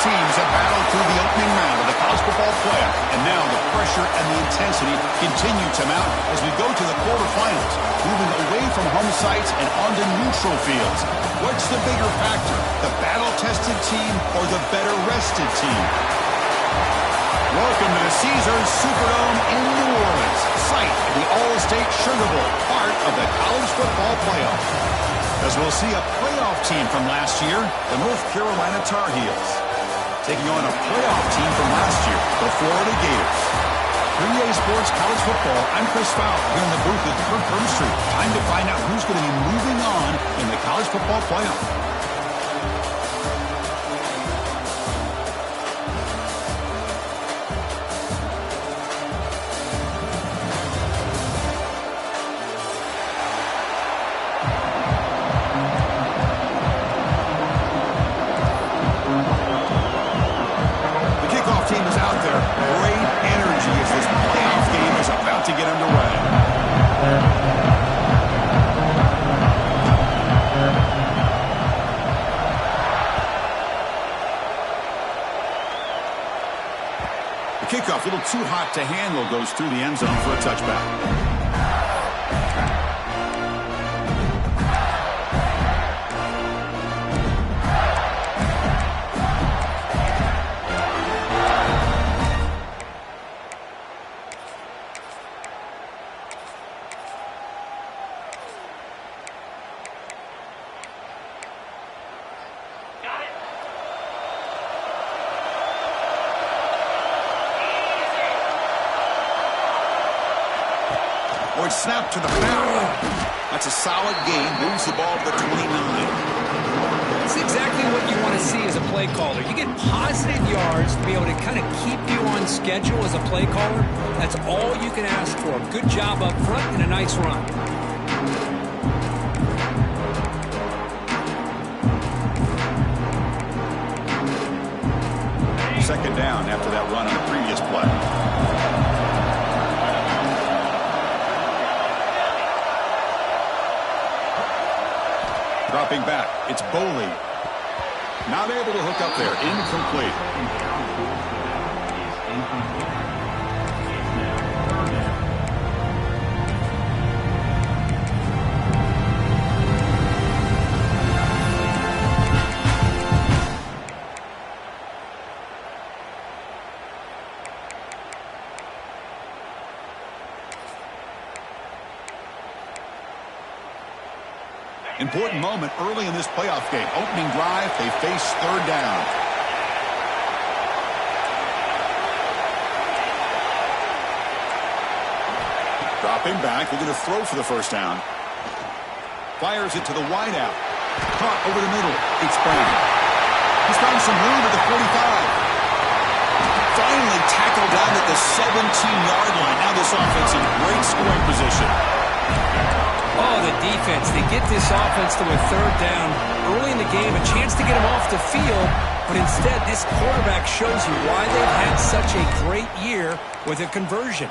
teams have battled through the opening round of the college football playoff, and now the pressure and the intensity continue to mount as we go to the quarterfinals, moving away from home sites and onto neutral fields. What's the bigger factor, the battle-tested team or the better-rested team? Welcome to the Caesars Superdome in New Orleans, site of the All-State Sugar Bowl, part of the college football playoff. As we'll see a playoff team from last year, the North Carolina Tar Heels, taking on a playoff team from last year, the Florida Gators. For EA Sports College Football, I'm Chris Fowler here in the booth at Kirk Street. Time to find out who's going to be moving on in the college football playoff. To get underway. The kickoff, a little too hot to handle, goes through the end zone for a touchback. Snap to the pound. That's a solid gain. Moves the ball to the 29. That's exactly what you want to see as a play caller. You get positive yards to be able to kind of keep you on schedule as a play caller. That's all you can ask for. Good job up front and a nice run. Second down after that run on the previous play. Dropping back, it's Boley. Not able to hook up there, incomplete. Important moment early in this playoff game. Opening drive, they face third down. Dropping back, they're going to throw for the first down. Fires it to the wideout. Caught over the middle. It's Brown. He's found some room at the 45. Finally tackled down at the 17-yard line. Now this offense in great scoring position. Oh, the defense. They get this offense to a third down early in the game, a chance to get him off the field, but instead this quarterback shows you why they've had such a great year with a conversion.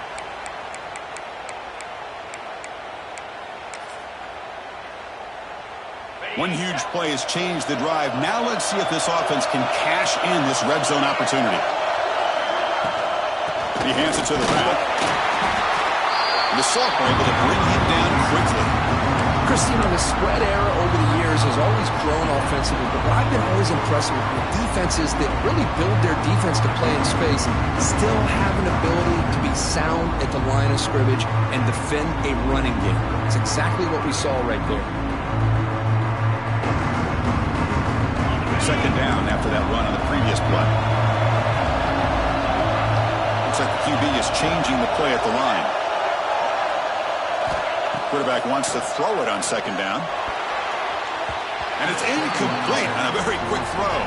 One huge play has changed the drive. Now let's see if this offense can cash in this red zone opportunity. He hands it to the back. The sophomore able to bring him down quickly. Chris, the spread era over the years has always grown offensively, but what I've been always impressed with defenses that really build their defense to play in space still have an ability to be sound at the line of scrimmage and defend a running game. It's exactly what we saw right there. Second down after that run on the previous play. Looks like the QB is changing the play at the line. Quarterback wants to throw it on second down. And it's incomplete on a very quick throw.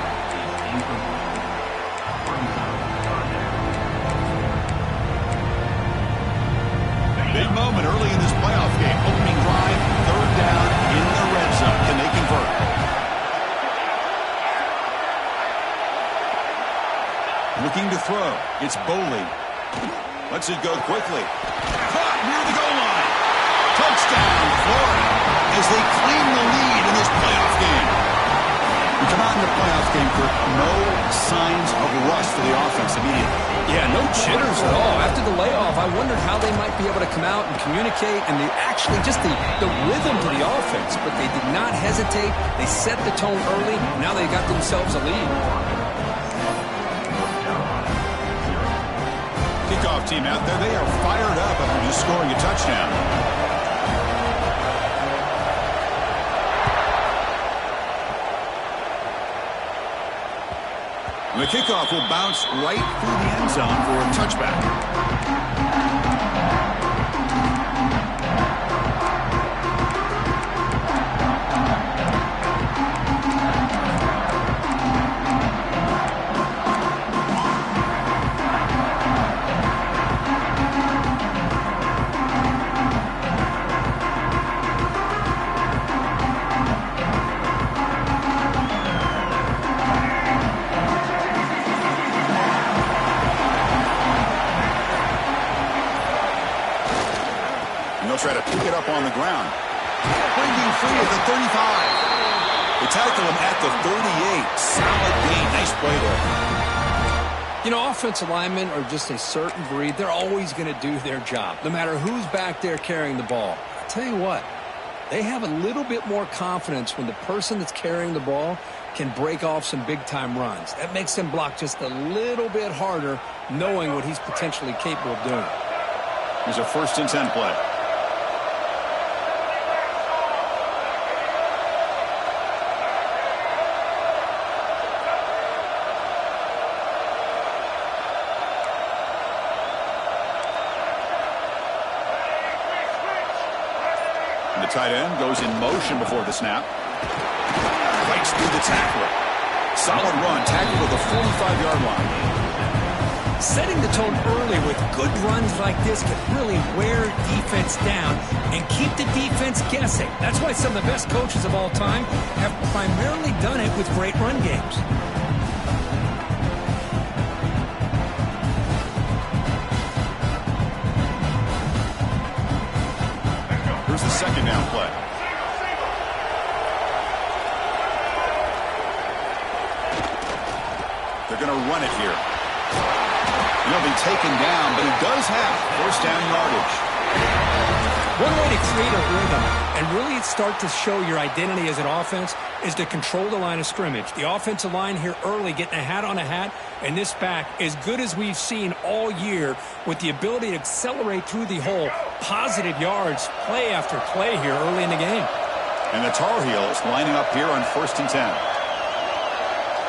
Big moment early in this playoff game. Opening drive, third down in the red zone. Can they convert? Looking to throw. It's Boley. Lets it go quickly. Caught near the goal line. Touchdown, Florida, as they claim the lead in this playoff game. We come out in the playoff game for no signs of rust for the offense immediately. Yeah, no jitters at all. After the layoff, I wondered how they might be able to come out and communicate and actually just the rhythm to the offense. But they did not hesitate. They set the tone early. Now they got themselves a lead. Kickoff team out there. They are fired up after just scoring a touchdown. The kickoff will bounce right through the end zone for a touchback. Try to pick it up on the ground. Breaking free at the 35. They tackle him at the 38. Solid gain. Nice play there. You know, offensive linemen are just a certain breed. They're always going to do their job, no matter who's back there carrying the ball. I'll tell you what, they have a little bit more confidence when the person that's carrying the ball can break off some big-time runs. That makes them block just a little bit harder, knowing what he's potentially capable of doing. Here's a 1st and 10 play. The tight end goes in motion before the snap. Breaks through the tackler. Solid run. Tackle to the 45-yard line. Setting the tone early with good runs like this can really wear defense down and keep the defense guessing. That's why some of the best coaches of all time have primarily done it with great run games. The 2nd down play. They're going to run it here. He'll be taken down, but he does have 1st down yardage. One way to create a rhythm and really start to show your identity as an offense is to control the line of scrimmage. The offensive line here early getting a hat on a hat, and this back as good as we've seen all year with the ability to accelerate through the hole. Positive yards, play after play here early in the game. And the Tar Heels lining up here on 1st and 10.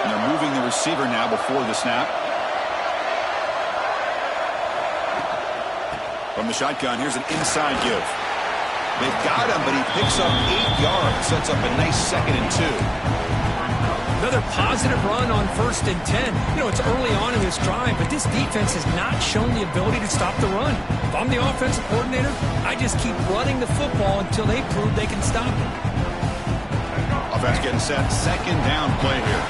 And they're moving the receiver now before the snap. From the shotgun, here's an inside give. They've got him, but he picks up 8 yards. Sets up a nice 2nd and 2. Another positive run on 1st and 10. You know, it's early on in this drive, but this defense has not shown the ability to stop the run. If I'm the offensive coordinator, I just keep running the football until they prove they can stop it. Offense getting set. 2nd down play here.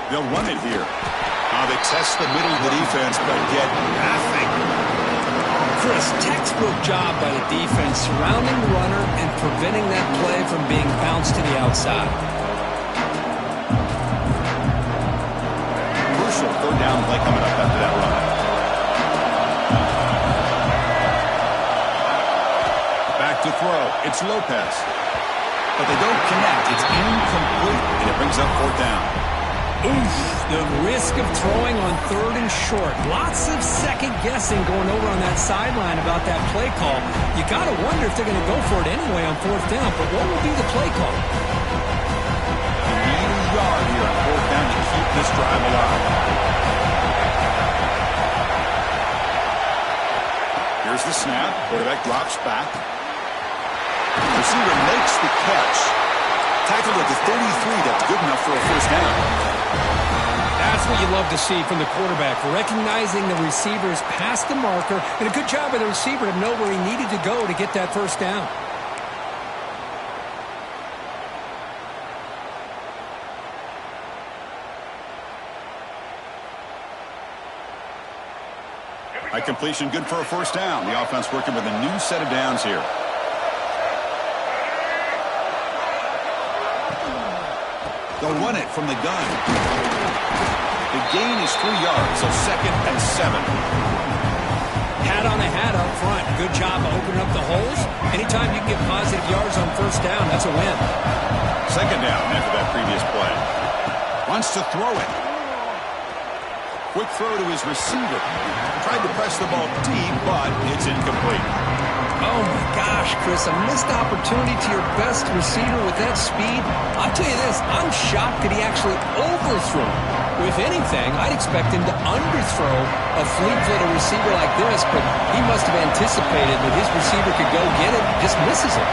They'll run it here. They test the middle of the defense, but get nothing. Chris, textbook job by the defense surrounding the runner and preventing that play from being bounced to the outside. Crucial 3rd down play coming up after that run. Back to throw. It's Lopez. But they don't connect. It's incomplete, and it brings up 4th down. Oof, the risk of throwing on 3rd and short. Lots of second guessing going over on that sideline about that play call. You got to wonder if they're going to go for it anyway on 4th down, but what will be the play call? They need a yard here on 4th down to keep this drive alive. Here's the snap. Quarterback drops back. Receiver makes the catch. Tackled at the 33. That's good enough for a 1st down. That's what you love to see from the quarterback, recognizing the receivers past the marker, and a good job by the receiver to know where he needed to go to get that 1st down. A completion good for a first down. The offense working with a new set of downs here. They'll run it from the gun. The gain is 3 yards, so 2nd and 7. Hat on the hat up front. Good job of opening up the holes. Anytime you can get positive yards on first down, that's a win. 2nd down after that previous play. Wants to throw it. Quick throw to his receiver. Tried to press the ball deep, but it's incomplete. Oh, my gosh, Chris, a missed opportunity to your best receiver with that speed. I'll tell you this, I'm shocked that he actually overthrew. If anything, I'd expect him to underthrow a fleet-footed receiver like this, but he must have anticipated that his receiver could go get it, just misses it.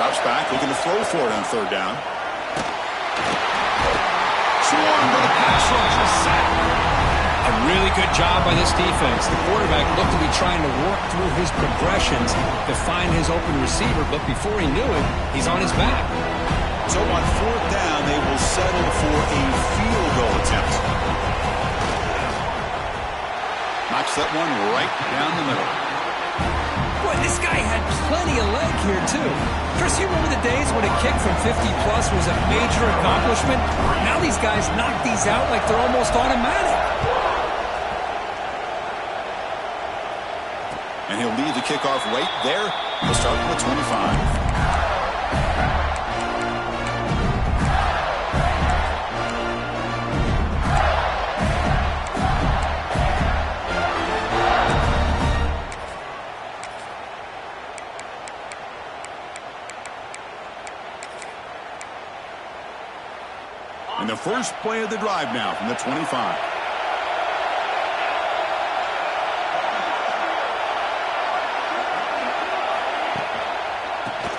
Drops back, looking to throw for it on 3rd down. Swarmed by the pass rush, a sack. A really good job by this defense. The quarterback looked to be trying to work through his progressions to find his open receiver, but before he knew it, he's on his back. So on 4th down, they will settle for a field goal attempt. Knocks that one right down the middle. Boy, this guy had plenty of leg here, too. Chris, you remember the days when a kick from 50-plus was a major accomplishment? Now these guys knock these out like they're almost automatic. And he'll leave the kickoff right there. He'll start from the 25. And the first play of the drive now from the 25.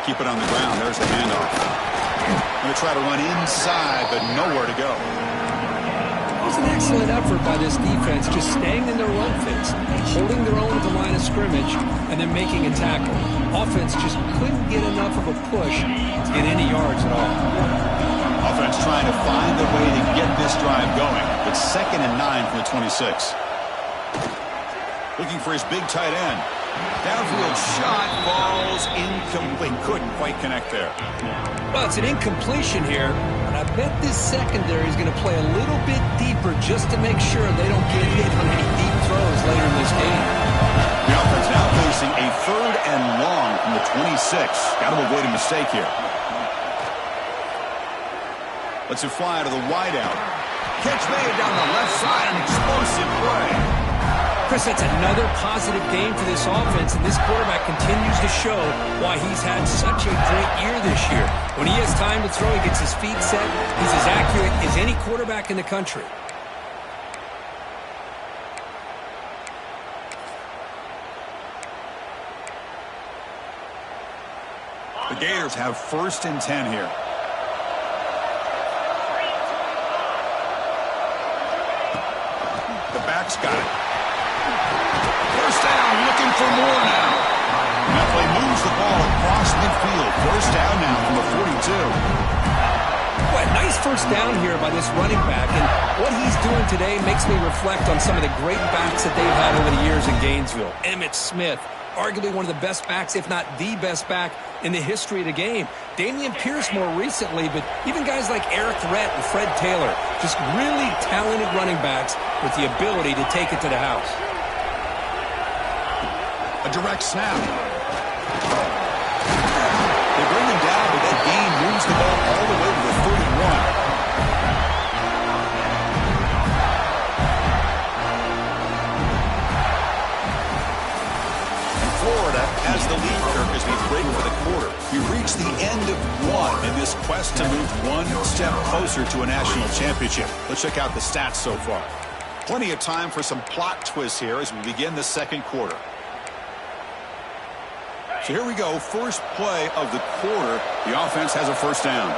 Keep it on the ground. There's the handoff. Going to try to run inside, but nowhere to go. It was an excellent effort by this defense, just staying in their run fits, holding their own at the line of scrimmage, and then making a tackle. Offense just couldn't get enough of a push to get any yards at all. Offense trying to find a way to get this drive going. It's 2nd and 9 from the 26. Looking for his big tight end. Downfield shot, falls incomplete. Couldn't quite connect there. Well, it's an incompletion here, but I bet this secondary is going to play a little bit deeper just to make sure they don't get hit on any deep throws later in this game. The offense now facing a 3rd and long from the 26. Got to avoid a mistake here. Lets it fly to the wideout. Catch made down the left side. An explosive play. Chris, that's another positive game for this offense, and this quarterback continues to show why he's had such a great year this year. When he has time to throw, he gets his feet set. He's as accurate as any quarterback in the country. The Gators have 1st and 10 here. The back's got it. First down, looking for more now. And that play moves the ball across midfield. First down now from the 42. Boy, nice first down here by this running back, and what he's doing today makes me reflect on some of the great backs that they've had over the years in Gainesville. Emmitt Smith, arguably one of the best backs, if not the best back in the history of the game. Damian Pierce more recently, but even guys like Eric Rhett and Fred Taylor, just really talented running backs with the ability to take it to the house. A direct snap. They bring him down, but that gain moves the ball all the way to the 31. Florida has the lead, Kirk, as we break for the quarter. We've reached the end of one in this quest to move one step closer to a national championship. Let's check out the stats so far. Plenty of time for some plot twists here as we begin the second quarter. So here we go, first play of the quarter. The offense has a first down.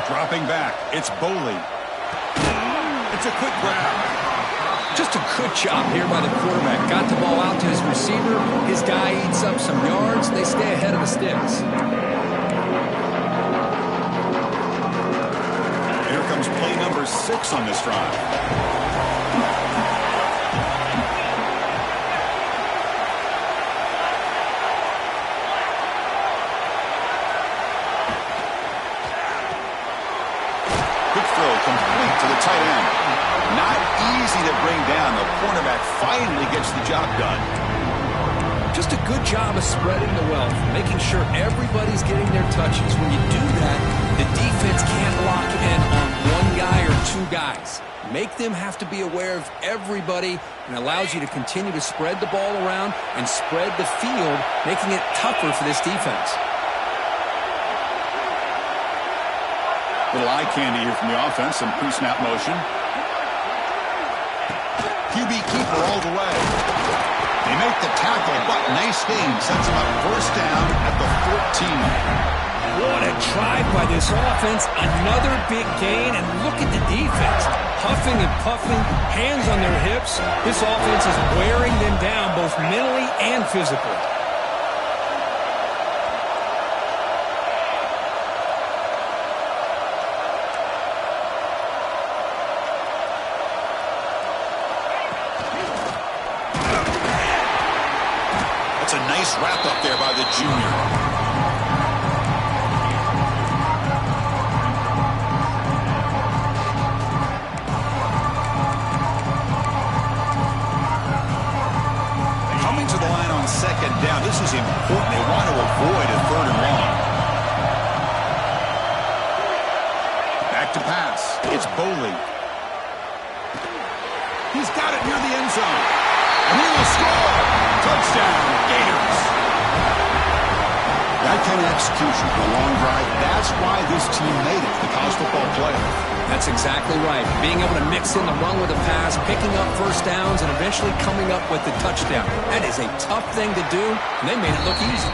Dropping back, it's Boley. It's a quick grab. Just a good job here by the quarterback. Got the ball out to his receiver. His guy eats up some yards. They stay ahead of the sticks. 6 on this drive. Complete to the tight end. Not easy to bring down. The cornerback finally gets the job done. Just a good job of spreading the wealth, making sure everybody's getting their touches. When you do that, the defense can't lock in on one guy or two guys. Make them have to be aware of everybody, and allows you to continue to spread the ball around and spread the field, making it tougher for this defense. Little eye candy here from the offense. Some pre-snap motion. QB keeper all the way. They make the tackle, but nice game. Sets them up first down at the 14. What a drive by this offense. Another big gain, and look at the defense. Huffing and puffing, hands on their hips. This offense is wearing them down both mentally and physically. Wrap up there by the junior. Coming to the line on second down. This is important. They want to avoid a 3rd and long. Back to pass. It's Boley. He's got it near the end zone. And he will score. Touchdown, Gators. That kind of execution for a long drive, that's why this team made it to the college football playoff. That's exactly right. Being able to mix in the run with a pass, picking up first downs, and eventually coming up with the touchdown. That is a tough thing to do, and they made it look easy.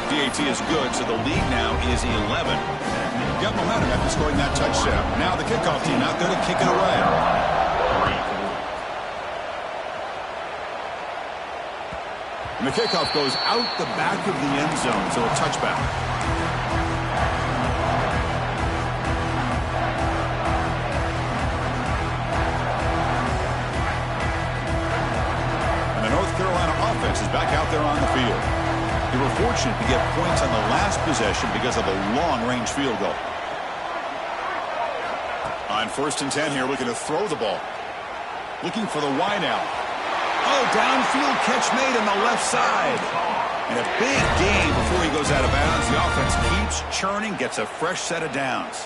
DAT is good, so the lead now is 11. Got momentum after scoring that touchdown. Now the kickoff team out there to kick it away. And the kickoff goes out the back of the end zone, so a touchback. And the North Carolina offense is back out there on the field. They were fortunate to get points on the last possession because of a long-range field goal. On 1st and 10 here, looking to throw the ball. Looking for the wide out. Oh, downfield catch made on the left side. And a big gain before he goes out of bounds. The offense keeps churning, gets a fresh set of downs.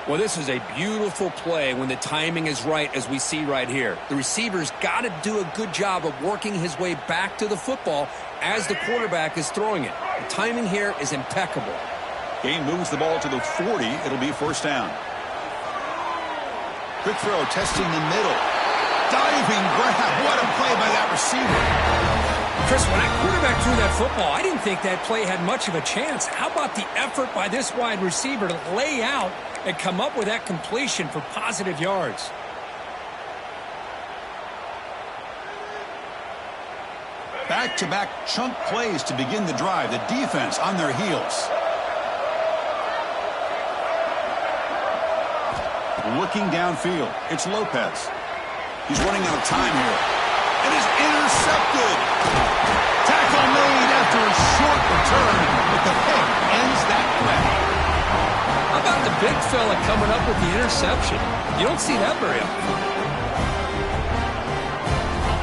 Well, this is a beautiful play when the timing is right, as we see right here. The receiver's got to do a good job of working his way back to the football as the quarterback is throwing it. The timing here is impeccable. Gain moves the ball to the 40. It'll be first down. Quick throw, testing the middle. Diving grab. What a play by that receiver. Chris, when that quarterback threw that football, I didn't think that play had much of a chance. How about the effort by this wide receiver to lay out and come up with that completion for positive yards? Back-to-back chunk plays to begin the drive. The defense on their heels. Looking downfield. It's Lopez. He's running out of time here. It is intercepted. Tackle made after a short return, but the pick ends that play. How about the big fella coming up with the interception? You don't see that very often.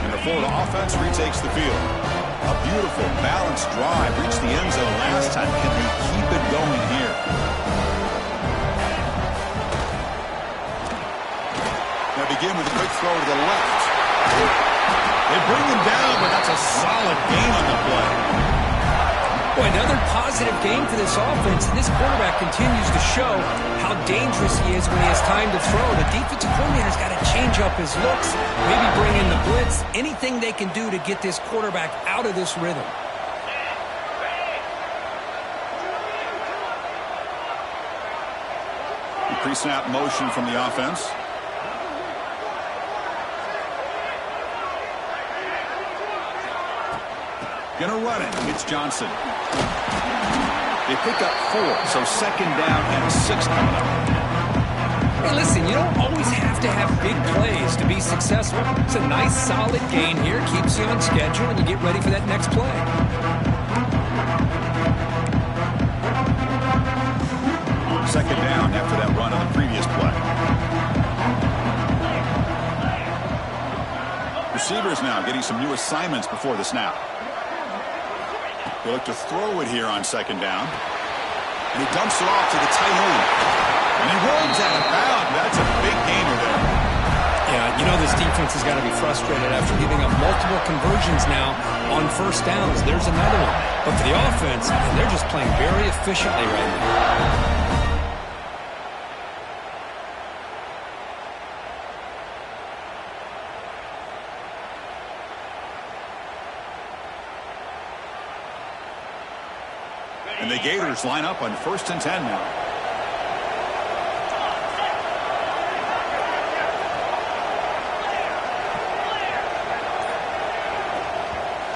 And the Florida offense retakes the field. A beautiful, balanced drive reached the end zone last time. Can they keep it going here? They begin with a quick throw to the left. They bring him down, but that's a solid gain on the play. Boy, another positive game for this offense, and this quarterback continues to show how dangerous he is when he has time to throw. The defensive coordinator's got to change up his looks, maybe bring in the blitz, anything they can do to get this quarterback out of this rhythm. Pre-snap motion from the offense. Gonna run it. It's Johnson. They pick up 4, so second down and 6 coming up. Hey, listen, you don't always have to have big plays to be successful. It's a nice, solid gain here. Keeps you on schedule, and you get ready for that next play. Second down after that run on the previous play. Receivers now getting some new assignments before the snap. They look to throw it here on second down. And he dumps it off to the tight end. And he runs out of bounds. That's a big gainer there. Yeah, you know this defense has got to be frustrated after giving up multiple conversions now on first downs. There's another one. But for the offense, they're just playing very efficiently right now. And the Gators line up on 1st and 10 now.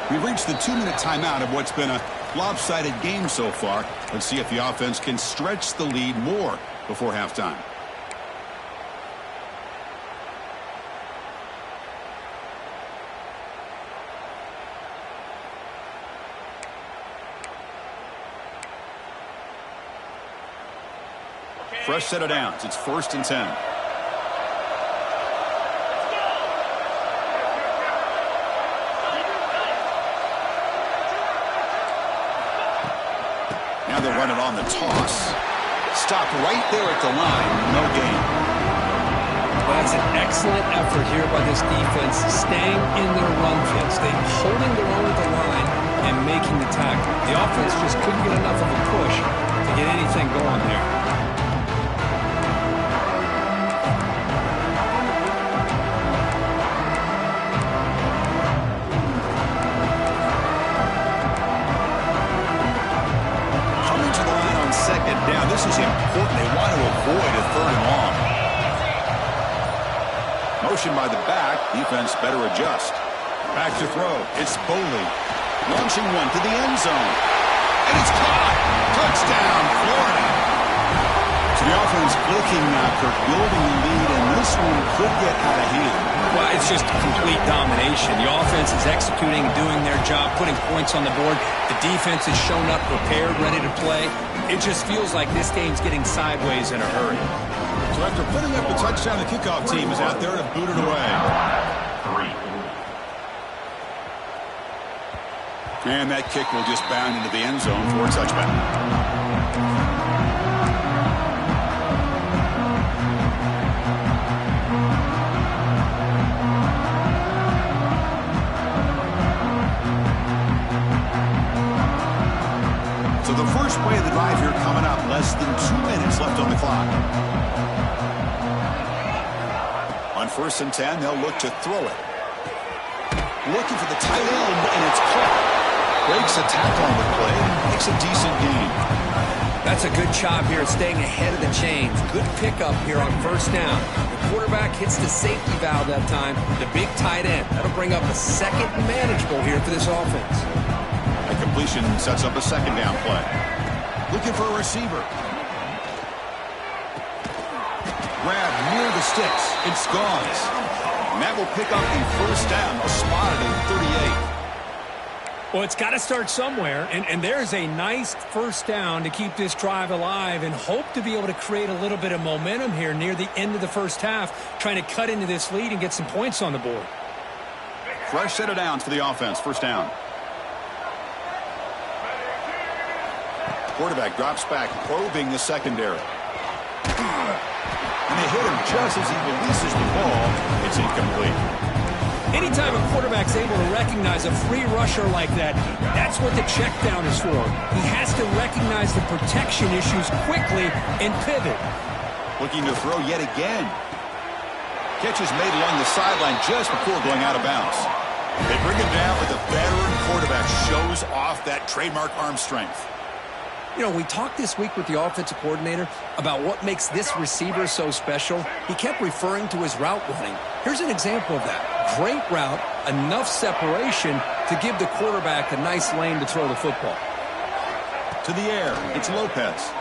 We've reached the 2-minute timeout of what's been a lopsided game so far. Let's see if the offense can stretch the lead more before halftime. Fresh set of downs. It's 1st and 10. Now they'll run it on the toss. Stopped right there at the line. No gain. Well, that's an excellent effort here by this defense, staying in their run fits. They're holding their own at the line and making the tackle. The offense just couldn't get enough of a push to get anything going there. Down. This is important. They want to avoid a 3rd and long. Motion by the back. Defense better adjust. Back to throw. It's Boley. Launching one to the end zone. And it's caught. Touchdown, Florida. So the offense clicking now, Kirk, building the lead, and this one could get out of hand. Well, it's just complete domination. The offense is executing, doing their job, putting points on the board. The defense has shown up prepared, ready to play. It just feels like this game's getting sideways in a hurry. So after putting up the touchdown, the kickoff team is out there to boot it away. And that kick will just bound into the end zone for a touchback. So the first play of the drive here coming up. Less than 2 minutes left on the clock. On 1st and 10, they'll look to throw it. Looking for the tight end, and it's caught. Breaks a tackle on the play. Makes a decent gain. That's a good job here, staying ahead of the chains. Good pickup here on 1st down. The quarterback hits the safety valve that time. The big tight end. That'll bring up a 2nd and manageable here for this offense. A completion sets up a 2nd down play. Looking for a receiver. Grab near the sticks. It's gone. And that will pick up the 1st down. They'll spot it at 38. Well, it's got to start somewhere, and there's a nice 1st down to keep this drive alive and hope to be able to create a little bit of momentum here near the end of the 1st half, trying to cut into this lead and get some points on the board. Fresh set of downs for the offense. 1st down. Quarterback drops back, probing the secondary. And they hit him just as he releases the ball. It's incomplete. Anytime a quarterback's able to recognize a free rusher like that, that's what the check down is for. He has to recognize the protection issues quickly and pivot. Looking to throw yet again. Catch is made along the sideline just before going out of bounds. They bring him down, but the veteran quarterback shows off that trademark arm strength. You know, we talked this week with the offensive coordinator about what makes this receiver so special. He kept referring to his route running. Here's an example of that. Great route, enough separation to give the quarterback a nice lane to throw the football. To the air, it's Lopez.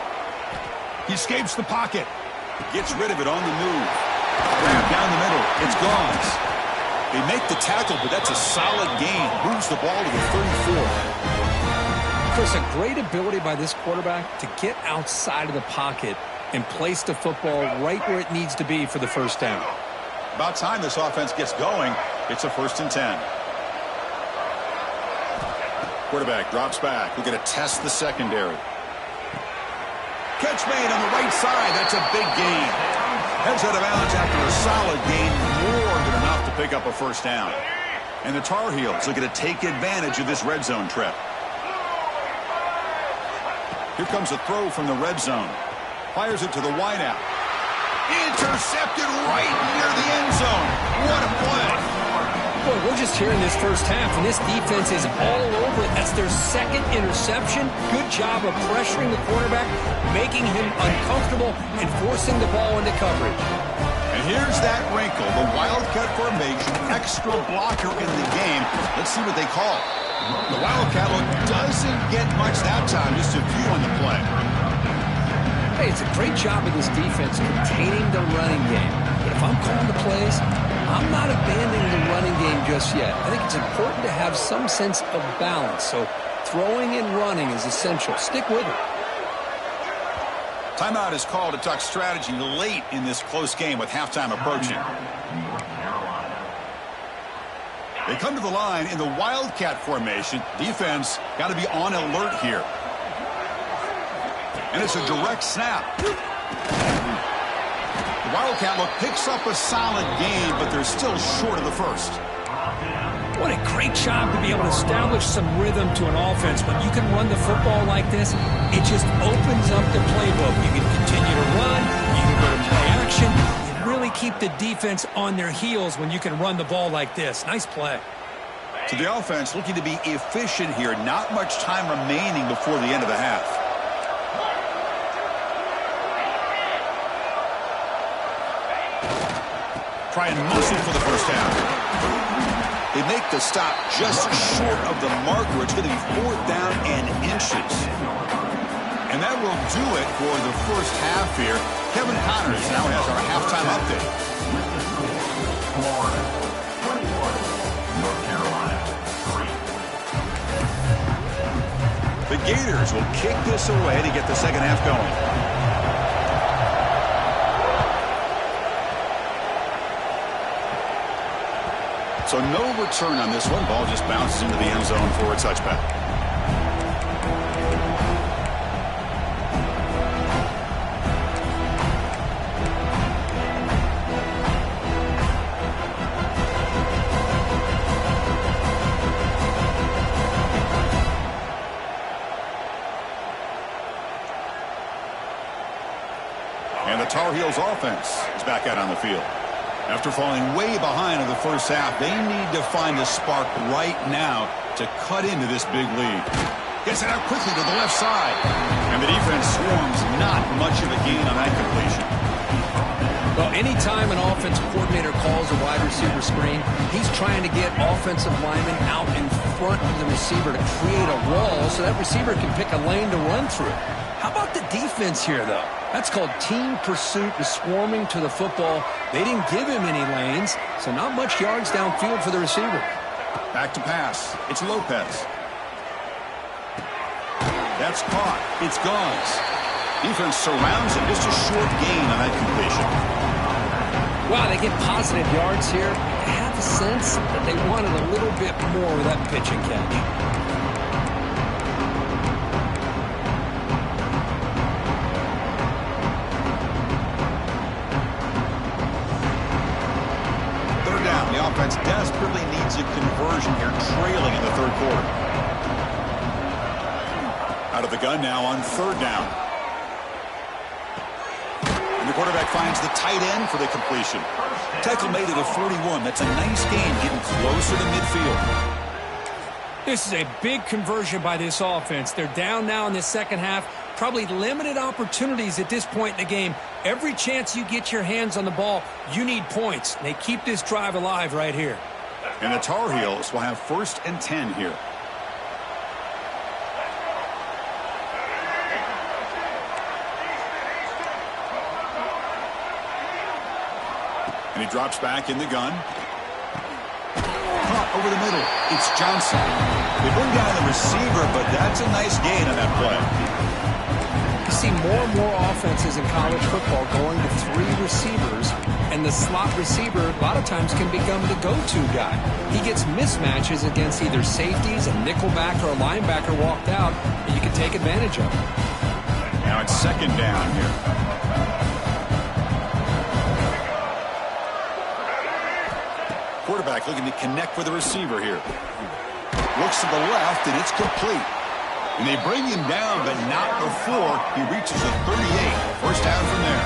He escapes the pocket. Gets rid of it on the move. Grab down the middle. It's Gauze. They make the tackle, but that's a solid gain. Moves the ball to the 34. Chris, a great ability by this quarterback to get outside of the pocket and place the football right where it needs to be for the first down. About time this offense gets going. It's a 1st and 10. Quarterback drops back. We're going to test the secondary. Catch made on the right side. That's a big gain. Heads out of bounds after a solid gain. More than enough to pick up a 1st down. And the Tar Heels looking to take advantage of this red zone trip. Here comes a throw from the red zone. Fires it to the wideout. Intercepted right near the end zone. What a play. Boy, we're just here in this first half, and this defense is all over it. That's their 2nd interception. Good job of pressuring the quarterback, making him uncomfortable, and forcing the ball into coverage. And here's that wrinkle, the Wildcat formation, extra blocker in the game. Let's see what they call. The Wildcat look doesn't get much that time, just a few on the play. Hey, it's a great job of this defense containing the running game. But if I'm calling the plays, I'm not abandoning the running game just yet. I think it's important to have some sense of balance. So throwing and running is essential. Stick with it. Timeout is called to talk strategy late in this close game with halftime approaching. They come to the line in the Wildcat formation. Defense got to be on alert here. And it's a direct snap. The Wildcat look picks up a solid gain, but they're still short of the 1st. What a great job to be able to establish some rhythm to an offense. When you can run the football like this, it just opens up the playbook. You can continue to run. You can go to play action. You really keep the defense on their heels when you can run the ball like this. Nice play. So the offense looking to be efficient here. Not much time remaining before the end of the half. Try and muscle for the 1st down. They make the stop just short of the mark where it's going to be 4th down and inches. And that will do it for the first half here. Kevin Connors now has our halftime update. Florida, 21. North Carolina, 3. The Gators will kick this away to get the second half going. So no return on this one. Ball just bounces into the end zone for a touchback. And the Tar Heels offense is back out on the field. After falling way behind in the first half, they need to find a spark right now to cut into this big lead. Gets it out quickly to the left side. And the defense swarms not much of a gain on that completion. Well, anytime an offensive coordinator calls a wide receiver screen, he's trying to get offensive linemen out in front of the receiver to create a wall so that receiver can pick a lane to run through. How about the defense here, though? That's called team pursuit and swarming to the football. They didn't give him any lanes, so not much yards downfield for the receiver. Back to pass. It's Lopez. That's caught. It's Gauze. Defense surrounds him. Just a short gain on that completion. Wow, they get positive yards here. I have a sense that they wanted a little bit more with that pitch and catch. Offense desperately needs a conversion here, trailing in the 3rd quarter. Out of the gun now on 3rd down. And the quarterback finds the tight end for the completion. Tackle made it a 41. That's a nice gain, getting closer to midfield. This is a big conversion by this offense. They're down now in the second half. Probably limited opportunities at this point in the game. Every chance you get your hands on the ball, you need points. They keep this drive alive right here. And the Tar Heels will have 1st and 10 here. And he drops back in the gun. Caught over the middle. It's Johnson. They bring down the receiver, but that's a nice gain on that play. You see more and more offenses in college football going to 3 receivers, and the slot receiver a lot of times can become the go-to guy. He gets mismatches against either safeties, a nickelback, or a linebacker walked out, and you can take advantage of it. Now it's second down here. Quarterback looking to connect with the receiver here. Looks to the left, and it's complete. And they bring him down, but not before he reaches the 38. First down from there.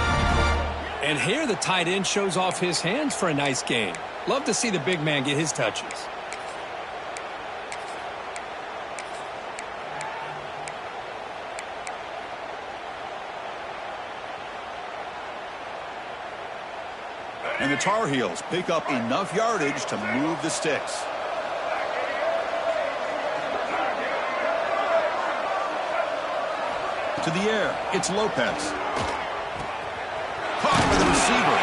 And here the tight end shows off his hands for a nice gain. Love to see the big man get his touches. And the Tar Heels pick up enough yardage to move the sticks. To the air, it's Lopez. Caught by the receiver.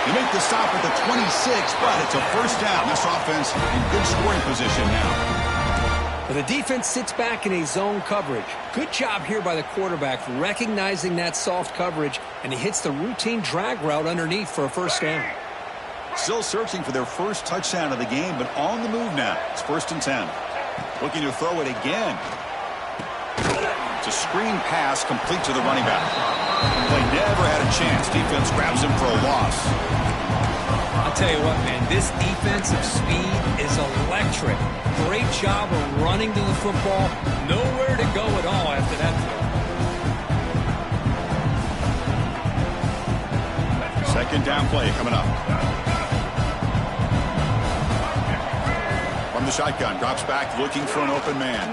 They make the stop at the 26, but it's a first down. This offense in good scoring position now. Well, the defense sits back in a zone coverage. Good job here by the quarterback recognizing that soft coverage, and he hits the routine drag route underneath for a first down. Still searching for their first touchdown of the game, but on the move now. It's 1st and 10. Looking to throw it again. It's a screen pass complete to the running back. Play never had a chance. Defense grabs him for a loss. I'll tell you what, man, this defensive speed is electric. Great job of running to the football. Nowhere to go at all after that throw. Second down play coming up. From the shotgun, drops back looking for an open man.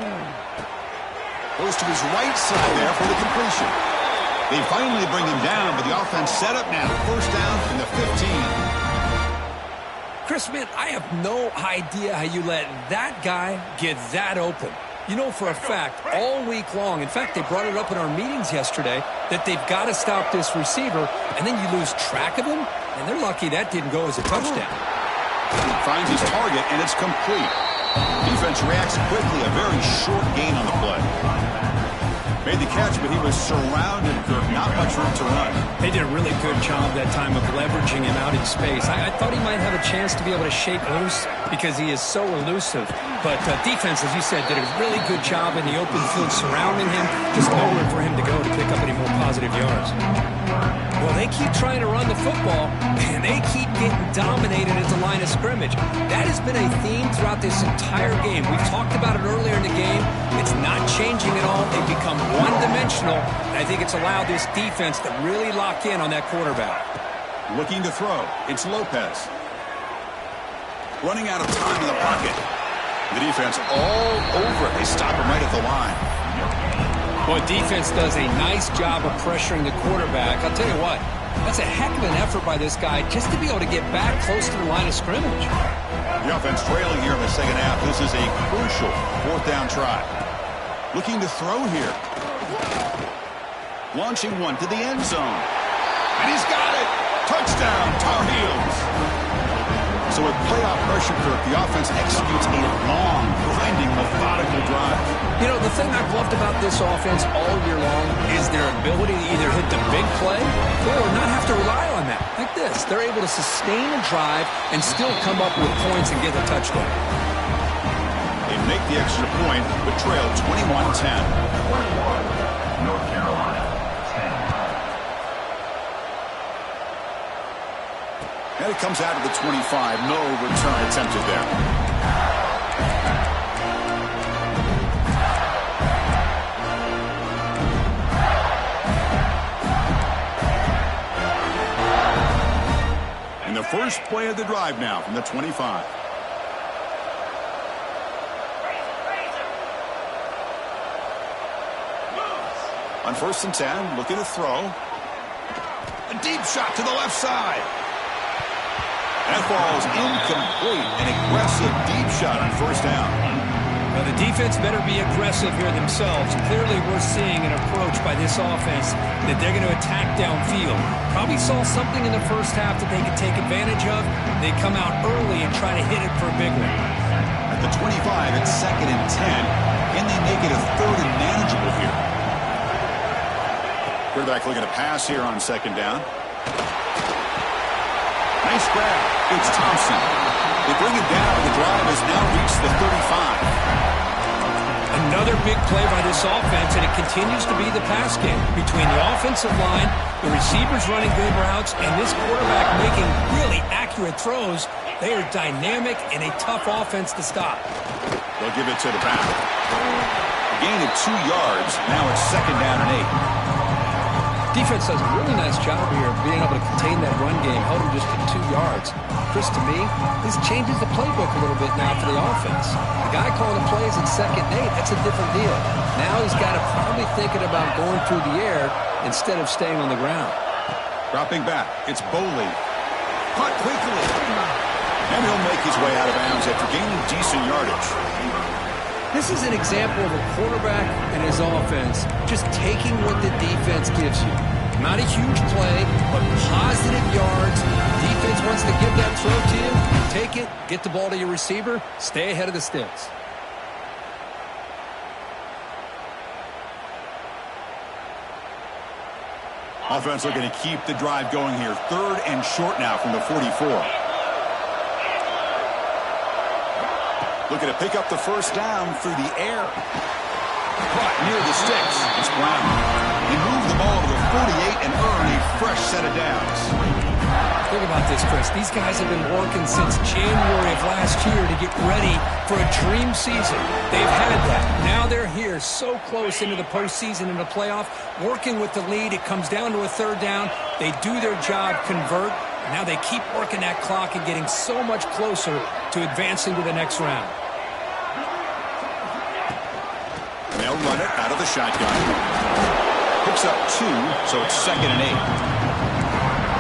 Goes to his right side there for the completion. They finally bring him down, but the offense set up now. First down from the 15. Chris, man, I have no idea how you let that guy get that open. You know for a fact, all week long, in fact, they brought it up in our meetings yesterday, that they've got to stop this receiver, and then you lose track of him, and they're lucky that didn't go as a touchdown. Finds his target, and it's complete. Defense reacts quickly, a very short gain on the play. Made the catch, but he was surrounded, Kirk. Not much room to run. They did a really good job that time of leveraging him out in space. I thought he might have a chance to be able to shake loose because he is so elusive. But defense, as you said, did a really good job in the open field surrounding him. Just nowhere for him to go to pick up any more positive yards. Well, they keep trying to run the football, and they keep getting dominated at the line of scrimmage. That has been a theme throughout this entire game. We've talked about it earlier in the game. It's not changing at all. They've become one-dimensional, and I think it's allowed this defense to really lock in on that quarterback. Looking to throw. It's Lopez. Running out of time in the pocket. The defense all over it. They stop him right at the line. Well, defense does a nice job of pressuring the quarterback. I'll tell you what, that's a heck of an effort by this guy just to be able to get back close to the line of scrimmage. The offense trailing here in the second half. This is a crucial 4th down try. Looking to throw here. Launching one to the end zone. And he's got it. Touchdown, Tar Heels. So with playoff pressure, Kirk, the offense executes a long, grinding, methodical drive. You know, the thing I've loved about this offense all year long is their ability to either hit the big play or not have to rely on that. Like this, they're able to sustain a drive and still come up with points and get a touchdown. They make the extra point, but trail 21-10. 21, North Carolina, 10. And it comes out of the 25. No return attempted there. And the first play of the drive now from the 25. On 1st and 10, looking to throw. A deep shot to the left side. That ball is incomplete. An aggressive deep shot on 1st down. Well, the defense better be aggressive here themselves. Clearly, we're seeing an approach by this offense that they're going to attack downfield. Probably saw something in the first half that they could take advantage of. They come out early and try to hit it for a big one. At the 25, it's 2nd and 10. Can they make it a 3rd and manageable here? Quarterback looking to pass here on 2nd down. Nice grab. It's Thompson. They bring it down. The drive has now reached the 35. Another big play by this offense, and it continues to be the pass game. Between the offensive line, the receivers running good routes, and this quarterback making really accurate throws, they are dynamic and a tough offense to stop. They'll give it to the back. A gain of 2 yards. Now it's 2nd down and 8. Defense does a really nice job here of being able to contain that run game, held him just to 2 yards. Chris, to me, this changes the playbook a little bit now for the offense. The guy calling the plays at 2nd and 8, that's a different deal. Now he's got to probably thinking about going through the air instead of staying on the ground. Dropping back, it's Boley. Caught quickly. And he'll make his way out of bounds after gaining decent yardage. This is an example of a quarterback and his offense just taking what the defense gives you. Not a huge play, but positive yards. Defense wants to give that throw to you. Take it, get the ball to your receiver, stay ahead of the sticks. Offense looking to keep the drive going here. 3rd and short now from the 44. Looking to pick up the 1st down through the air. Caught near the sticks. It's Brown. He moved the ball to the 48 and earned a fresh set of downs. Think about this, Chris. These guys have been working since January of last year to get ready for a dream season. They've had that. Now they're here so close into the postseason and the playoff, working with the lead. It comes down to a 3rd down. They do their job, convert. Now they keep working that clock and getting so much closer to advancing to the next round. They'll run it out of the shotgun. Picks up 2, so it's 2nd and 8.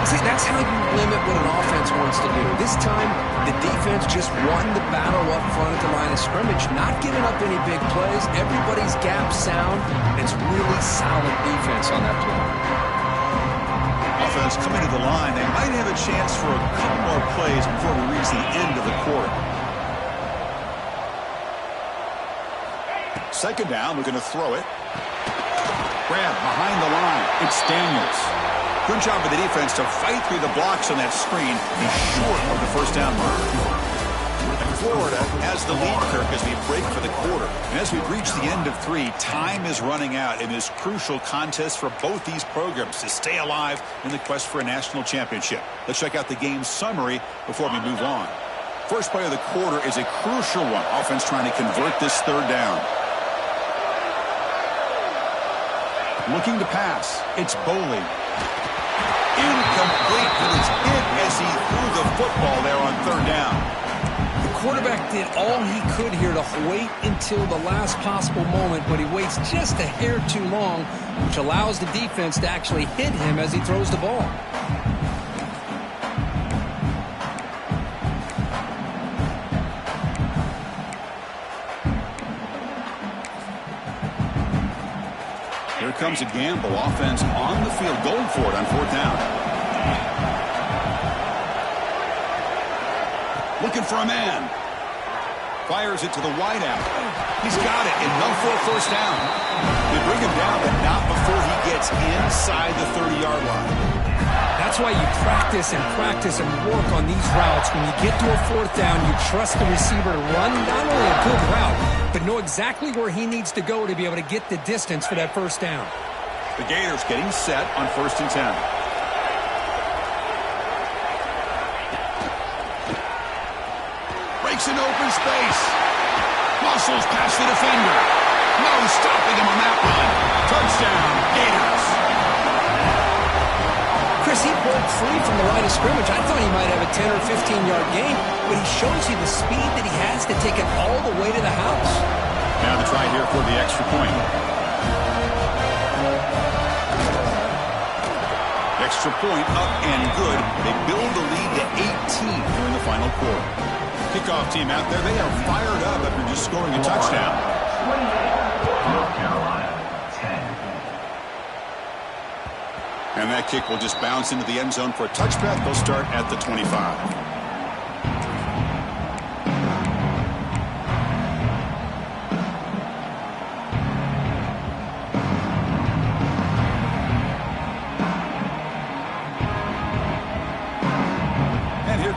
See, that's how you limit what an offense wants to do. This time, the defense just won the battle up front at the line of scrimmage, not giving up any big plays. Everybody's gap sound. It's really solid defense on that play. Offense coming to the line. They might have a chance for a couple more plays before we reach the end of the quarter. 2nd down, looking to throw it. Grab behind the line. It's Daniels. Good job of the defense to fight through the blocks on that screen. He's short of the 1st down mark. And Florida has the lead, Kirk, as we break for the quarter. And as we reach the end of 3, time is running out in this crucial contest for both these programs to stay alive in the quest for a national championship. Let's check out the game summary before we move on. First play of the quarter is a crucial one. Offense trying to convert this 3rd down. Looking to pass. It's Boley. Incomplete, but it's hit as he threw the football there on 3rd down. The quarterback did all he could here to wait until the last possible moment, but he waits just a hair too long, which allows the defense to actually hit him as he throws the ball. Here comes a gamble. Offense on the field, going for it on 4th down. Looking for a man. Fires it to the wideout. He's got it, enough for a 1st down. They bring him down, but not before he gets inside the 30-yard line. That's why you practice and work on these routes. When you get to a 4th down, you trust the receiver to run not only a good route, but know exactly where he needs to go to be able to get the distance for that 1st down. The Gators getting set on 1st and 10. Breaks in open space. Muscles past the defender. No stopping him on that one. Touchdown, Gators. Chris, he broke free from the line of scrimmage. I thought he might have a 10 or 15-yard gain, but he shows you the speed that he has to take it all the way to the house. Now the try here for the extra point. Extra point up and good. They build the lead to 18 here in the final quarter. Kickoff team out there, they are fired up after just scoring a touchdown. 28, North Carolina, 10. And that kick will just bounce into the end zone for a touchback. They'll start at the 25.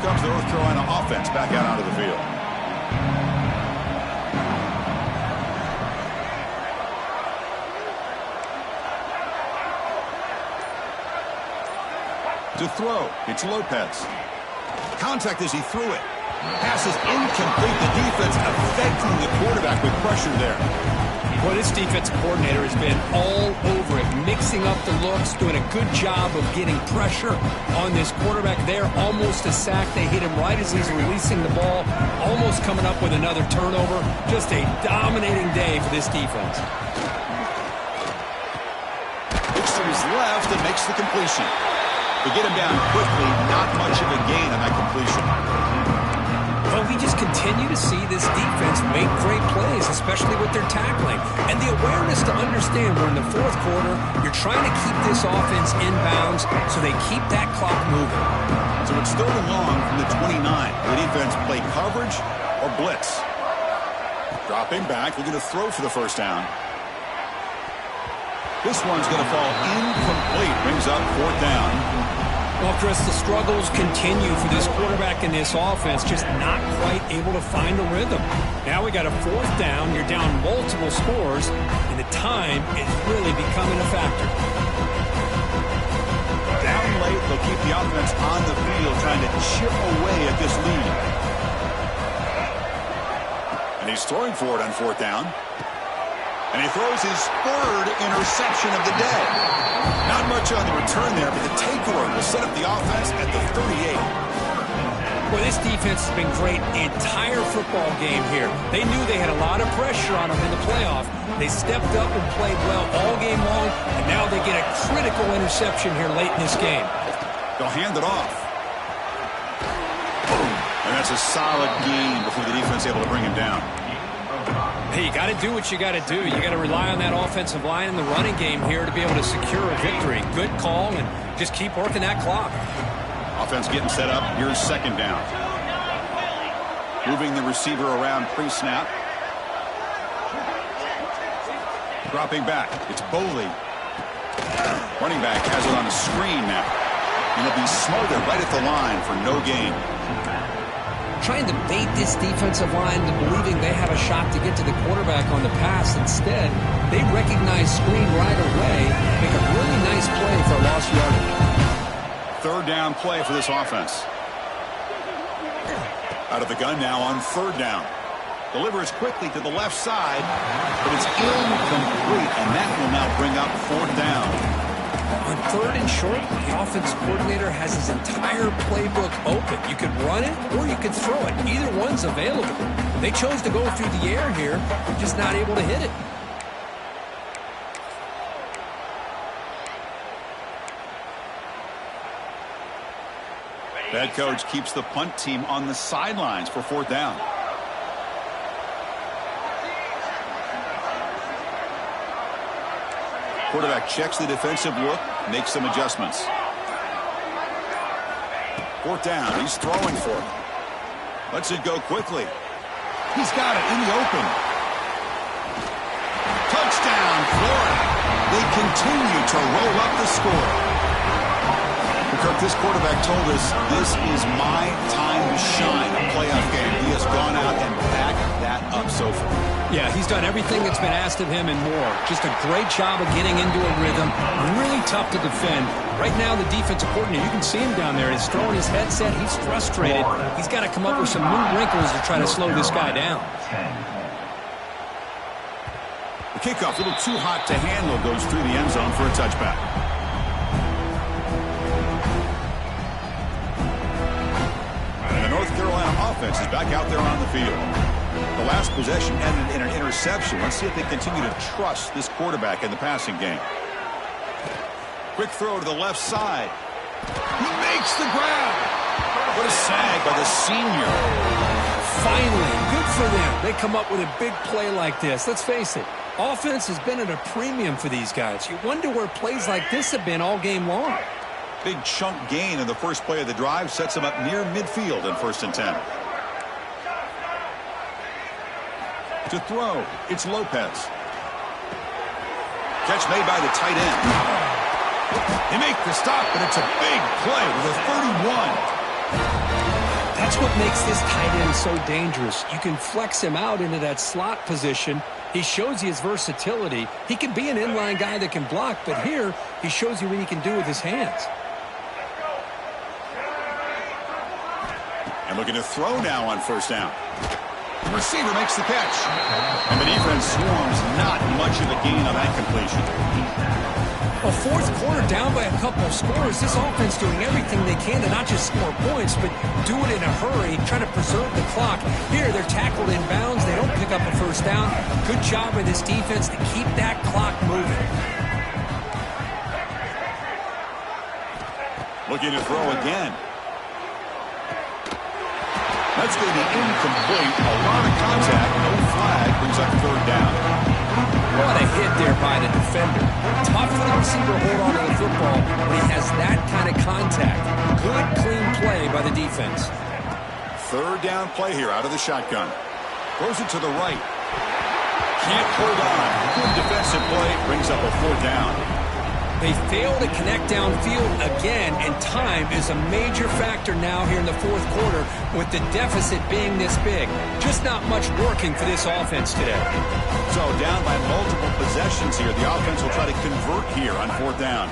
Comes the North Carolina offense back out onto the field. To throw, it's Lopez. Contact as he threw it. Pass is incomplete. The defense affecting the quarterback with pressure there. Well, this defensive coordinator has been all over it, mixing up the looks, doing a good job of getting pressure on this quarterback there. Almost a sack. They hit him right as he's releasing the ball, almost coming up with another turnover. Just a dominating day for this defense. Looks to his left and makes the completion. They get him down quickly, not much of a gain on that completion. Well, we just continue to see this defense make great plays, especially with their tackling. And the awareness to understand we're in the fourth quarter, you're trying to keep this offense in bounds so they keep that clock moving. So it's third and long from the 29. The defense play coverage or blitz. Dropping back, looking to throw for the first down. This one's going to fall incomplete. Brings up fourth down. Well, Chris, the struggles continue for this quarterback in this offense, just not quite able to find a rhythm. Now we got a fourth down. You're down multiple scores, and the time is really becoming a factor. Down late, they'll keep the offense on the field, trying to chip away at this lead. And he's throwing for it on fourth down. And he throws his third interception of the day. Not much on the return there, but the takeaway will set up the offense at the 38. Well, this defense has been great the entire football game here. They knew they had a lot of pressure on them in the playoff. They stepped up and played well all game long, and now they get a critical interception here late in this game. They'll hand it off. Boom. And that's a solid gain before the defense is able to bring him down. Hey, you got to do what you got to do. You got to rely on that offensive line in the running game here to be able to secure a victory. Good call, and just keep working that clock. Offense getting set up. Here's second down. Moving the receiver around pre-snap. Dropping back. It's Boley. Running back has it on a screen now. And he'll be smothered right at the line for no gain. Trying to bait this defensive line to believing they have a shot to get to the quarterback on the pass. Instead, they recognize screen right away, make a really nice play for lost yardage. Third down play for this offense. Out of the gun now on third down. Delivers quickly to the left side, but it's incomplete, and that will now bring up fourth down. On third and short, the offense coordinator has his entire playbook open. You could run it or you could throw it. Either one's available. They chose to go through the air here, just not able to hit it. Head coach keeps the punt team on the sidelines for fourth down. Quarterback checks the defensive look, makes some adjustments. Fourth down, he's throwing for it. Lets it go quickly. He's got it in the open. Touchdown, Florida. They continue to roll up the score. Kirk, this quarterback told us this is my time to shine, a playoff game. He has gone out and backed that up so far. Yeah, he's done everything that's been asked of him and more. Just a great job of getting into a rhythm. Really tough to defend. Right now, the defensive coordinator, you can see him down there. He's throwing his headset. He's frustrated. He's got to come up with some new wrinkles to try to slow this guy down. The kickoff, a little too hot to handle, goes through the end zone for a touchback. North Carolina offense is back out there on the field. The last possession ended in an interception. Let's see if they continue to trust this quarterback in the passing game. Quick throw to the left side. He makes the grab. What a sag by the senior. Finally, good for them. They come up with a big play like this. Let's face it, offense has been at a premium for these guys. You wonder where plays like this have been all game long. Big chunk gain in the first play of the drive sets them up near midfield in 1st and 10. To throw, it's Lopez. Catch made by the tight end. They make the stop, but it's a big play with a 31. That's what makes this tight end so dangerous. You can flex him out into that slot position. He shows you his versatility. He can be an inline guy that can block, but here he shows you what he can do with his hands. And looking to throw now on 1st down. The receiver makes the catch. And the defense swarms, not much of a gain on that completion. A 4th quarter down by a couple of scores. This offense doing everything they can to not just score points, but do it in a hurry, trying to preserve the clock. Here, they're tackled in bounds. They don't pick up a 1st down. Good job by this defense to keep that clock moving. Looking to throw again. That's going to be incomplete. A lot of contact. No flag. Brings up 3rd down. What a hit there by the defender. Tough for the receiver to hold on to the football when he has that kind of contact. Good, clean play by the defense. 3rd down play here out of the shotgun. Throws it to the right. Can't hold on. Good defensive play. Brings up a 4th down. They fail to connect downfield again, and time is a major factor now here in the 4th quarter with the deficit being this big. Just not much working for this offense today. So down by multiple possessions here. The offense will try to convert here on 4th down.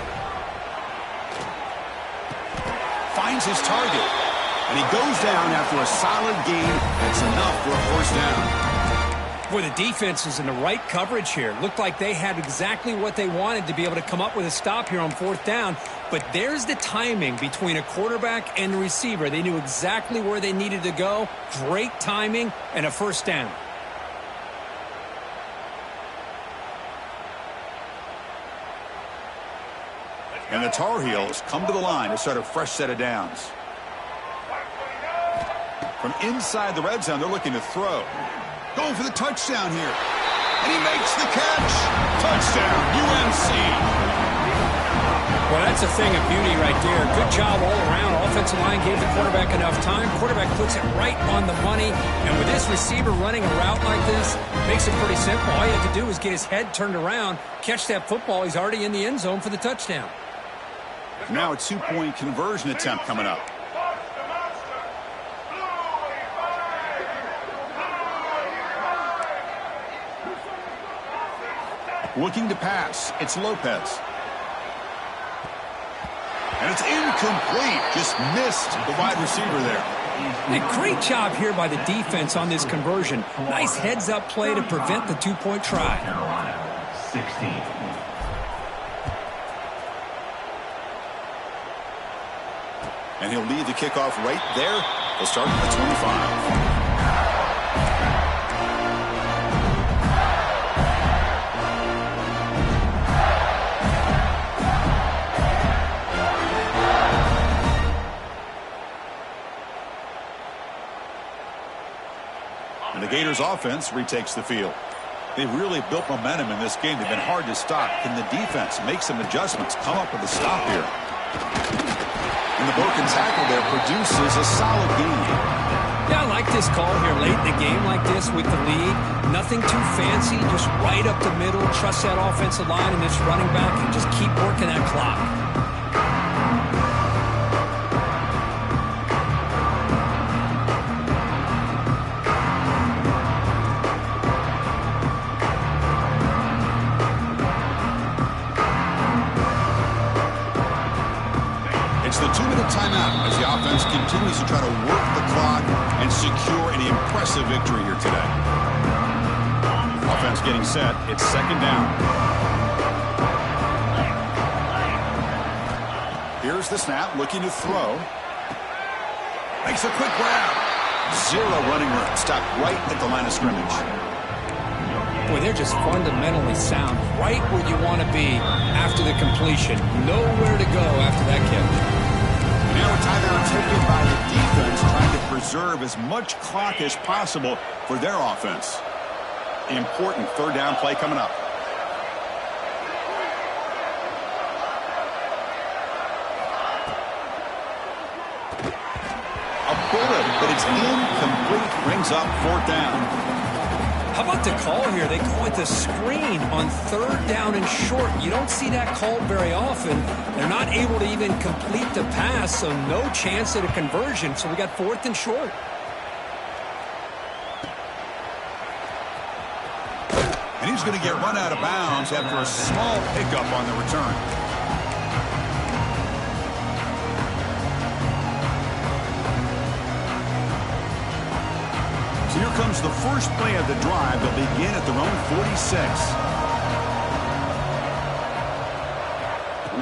Finds his target. And he goes down after a solid gain. That's enough for a 1st down. Boy, the defense is in the right coverage here. Looked like they had exactly what they wanted to be able to come up with a stop here on 4th down. But there's the timing between a quarterback and the receiver. They knew exactly where they needed to go. Great timing and a 1st down. And the Tar Heels come to the line to start a fresh set of downs. From inside the red zone, they're looking to throw. Going for the touchdown here. And he makes the catch. Touchdown, UNC. Well, that's a thing of beauty right there. Good job all around. Offensive line gave the quarterback enough time. Quarterback puts it right on the money. And with this receiver running a route like this, makes it pretty simple. All you have to do is get his head turned around, catch that football. He's already in the end zone for the touchdown. Now a 2-point conversion attempt coming up. Looking to pass. It's Lopez. And it's incomplete. Just missed the wide receiver there. A great job here by the defense on this conversion. Nice heads-up play to prevent the 2-point try. Carolina, 16. And he'll lead the kickoff right there. He'll start at the 25. And the Gators offense retakes the field. They really built momentum in this game. They've been hard to stop. Can the defense make some adjustments, come up with a stop here? And the broken tackle there produces a solid gain. Yeah, I like this call here late in the game like this with the lead. Nothing too fancy, just right up the middle. Trust that offensive line and this running back and just keep working that clock. It's the 2-minute timeout as the offense continues to try to work the clock and secure an impressive victory here today. Offense getting set. It's 2nd down. Here's the snap, looking to throw. Makes a quick grab. Zero running room. Stopped right at the line of scrimmage. Boy, they're just fundamentally sound. Right where you want to be after the completion. Nowhere to go after that catch. Now a timeout taken by the defense trying to preserve as much clock as possible for their offense. Important third down play coming up. A bullet, but it's incomplete. Brings up fourth down. How about the call here? They call it the screen on third down and short. You don't see that called very often. They're not able to even complete the pass, so no chance at a conversion. So we got fourth and short. And he's going to get run out of bounds after a small pickup on the return. So here comes the first play of the drive. They'll begin at their own 46.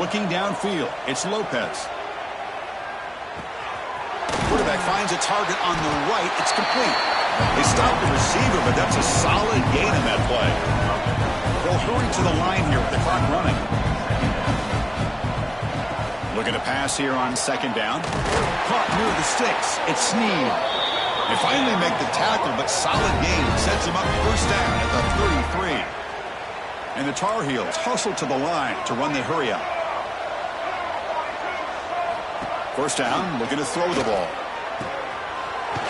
Looking downfield, it's Lopez. Quarterback finds a target on the right. It's complete. They stop the receiver, but that's a solid gain in that play. They'll hurry to the line here with the clock running. Looking to pass here on second down. Caught near the sticks. It's Snead. They finally make the tackle, but solid gain sets him up first down at the 33. And the Tar Heels hustle to the line to run the hurry up. First down, looking to throw the ball.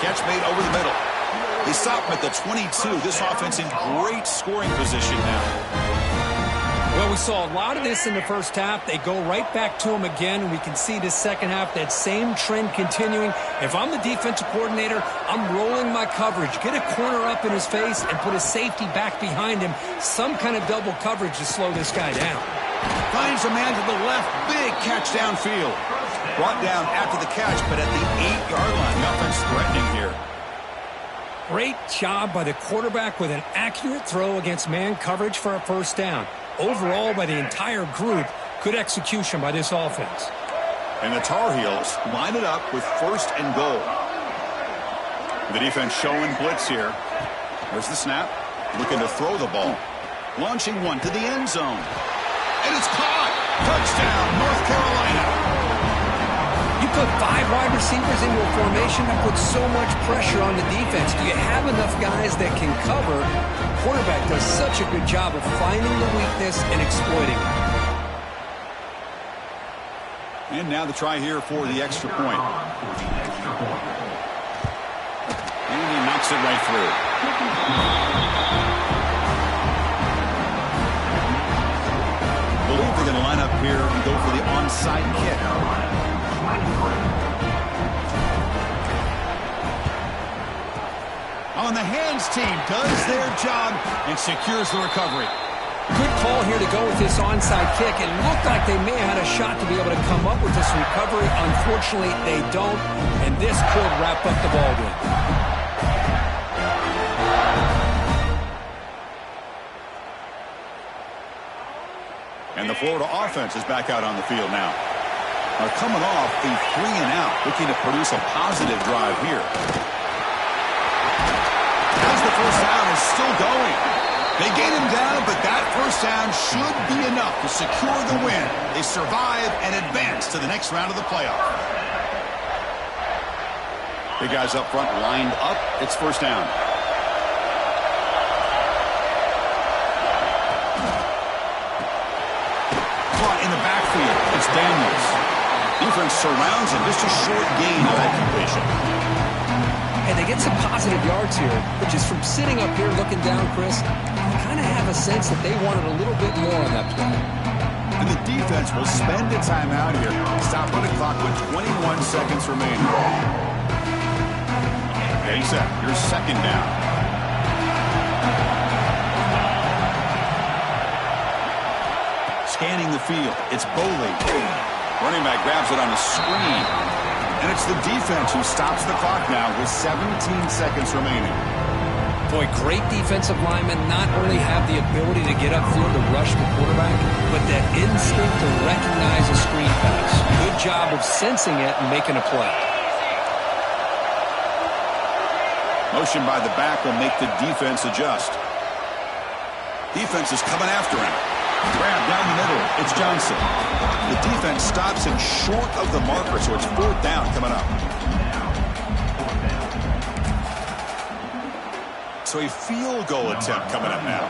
Catch made over the middle. They stop him at the 22. This offense in great scoring position now. Well, we saw a lot of this in the first half. They go right back to him again, and we can see the second half, that same trend continuing. If I'm the defensive coordinator, I'm rolling my coverage. Get a corner up in his face and put a safety back behind him. Some kind of double coverage to slow this guy down. Finds a man to the left. Big catch downfield. Brought down after the catch, but at the 8-yard line. The offense threatening here. Great job by the quarterback with an accurate throw against man coverage for a first down. Overall, by the entire group, good execution by this offense. And the Tar Heels line it up with first and goal. The defense showing blitz here. There's the snap. Looking to throw the ball. Launching one to the end zone. And it's caught. Touchdown, North Carolina. You put 5 wide receivers into a formation that puts so much pressure on the defense. Do you have enough guys that can cover? Quarterback does such a good job of finding the weakness and exploiting it. And now the try here for the extra point. And he knocks it right through. I believe they're going to line up here and go for the onside kick. On the hands team does their job and secures the recovery. Good call here to go with this onside kick. It looked like they may have had a shot to be able to come up with this recovery. Unfortunately, they don't, and this could wrap up the ball game. And the Florida offense is back out on the field now. Coming off a 3-and-out, looking to produce a positive drive here. As the first down is still going. They gain him down, but that first down should be enough to secure the win. They survive and advance to the next round of the playoff. Big guys up front lined up. It's first down. Caught in the backfield. It's Daniels. Defense surrounds him. Just a short gain on that completion. And they get some positive yards here, but just from sitting up here looking down, Chris, I kind of have a sense that they wanted a little bit more on that play. And the defense will spend a timeout here. Stop on the clock with 21 seconds remaining. Okay, set. Your second down. Scanning the field. It's Boley. Running back grabs it on a screen. And it's the defense who stops the clock now with 17 seconds remaining. Boy, great defensive linemen not only have the ability to get upfield to rush the quarterback, but that instinct to recognize a screen pass. Good job of sensing it and making a play. Motion by the back will make the defense adjust. Defense is coming after him. Grab down the middle. It's Johnson. The defense stops him short of the marker, so it's fourth down coming up. So a field goal attempt coming up now.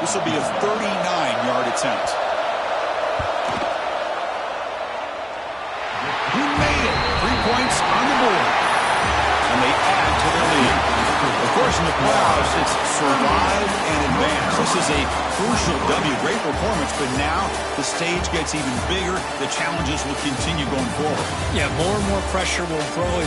This will be a 39-yard attempt. He made it. 3 points on the board. And they add to their lead. Of course, in the playoffs, it's survive and advance. This is a crucial W. Great performance, but now the stage gets even bigger. The challenges will continue going forward. Yeah, more and more pressure will grow as